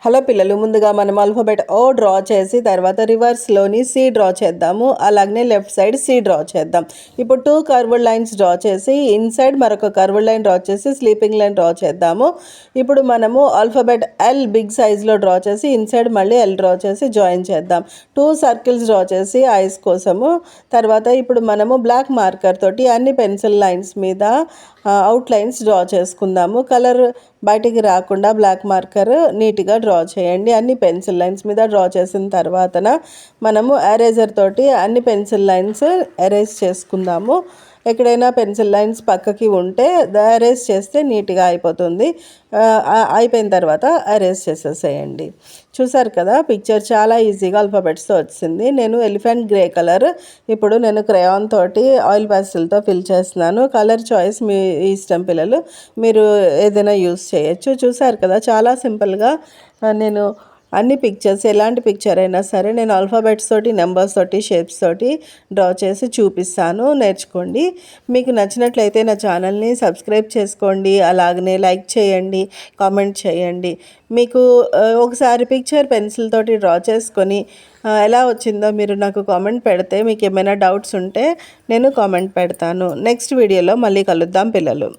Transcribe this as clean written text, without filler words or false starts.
Hello పిల్లలు, ముందుగా మనం ఆల్ఫాబెట్ ఓ డ్రా చేసి తర్వాత రివర్స్లోని సి డ్రా చేద్దాము. అలాగనే లెఫ్ట్ సైడ్ సి డ్రా చేద్దాం. ఇప్పుడు 2 కర్వ్డ్ లైన్స్ డ్రా చేసి ఇన్సైడ్ మరొక కర్వ్డ్ లైన్ డ్రా చేసి స్లీపింగ్ లైన్ డ్రా చేద్దాము. ఇప్పుడు మనము ఆల్ఫాబెట్ ఎల్ బిగ్ సైజ్లో డ్రా చేసి ఇన్సైడ్ మళ్ళీ ఎల్ డ్రా చేసి జాయిన్ చేద్దాం. 2 సర్కిల్స్ డ్రా చేసి ఐస్ కోసము. తర్వాత ఇప్పుడు మనము బ్లాక్ మార్కర్ తోటి అన్ని పెన్సిల్ లైన్స్ మీద అవుట్ లైన్స్ డ్రా చేసుకుందాము. కలర్ బయటికి రాకుండా బ్లాక్ మార్కర్ నీట్గా డ్రా చేయండి. అన్ని పెన్సిల్ లైన్స్ మీద డ్రా చేసిన తర్వాతన మనము ఎరేజర్ తోటి అన్ని పెన్సిల్ లైన్స్ ఎరేజ్ చేసుకుందాము. ఎక్కడైనా పెన్సిల్ లైన్స్ పక్కకి ఉంటే ఎరేజ్ చేస్తే నీట్గా అయిపోతుంది. అయిపోయిన తర్వాత ఎరేజ్ చేసేసేయండి. చూసారు కదా, పిక్చర్ చాలా ఈజీగా ఆల్ఫాబెట్స్తో వచ్చింది. నేను ఎలిఫెంట్ గ్రే కలర్ ఇప్పుడు నేను క్రేయాన్ తోటి ఆయిల్ పెన్సిల్తో ఫిల్ చేస్తున్నాను. కలర్ చాయిస్ మీ ఇష్టం పిల్లలు, మీరు ఏదైనా యూస్ చేయొచ్చు. చూసారు కదా, చాలా సింపుల్గా నేను అన్ని పిక్చర్స్, ఎలాంటి పిక్చర్ అయినా సరే నేను ఆల్ఫాబెట్స్ తోటి, నెంబర్స్ తోటి, షేప్స్ తోటి డ్రా చేసి చూపిస్తాను. నేర్చుకోండి. మీకు నచ్చినట్లయితే నా ఛానల్ని సబ్స్క్రైబ్ చేసుకోండి. అలాగనే లైక్ చేయండి, కామెంట్ చేయండి. మీకు ఒకసారి పిక్చర్ పెన్సిల్ తోటి డ్రా చేసుకొని ఎలా వచ్చిందో మీరు నాకు కామెంట్ పెడితే, మీకు ఏమైనా డౌట్స్ ఉంటే నేను కామెంట్ పెడతాను. నెక్స్ట్ వీడియోలో మళ్ళీ కలుద్దాం పిల్లలు.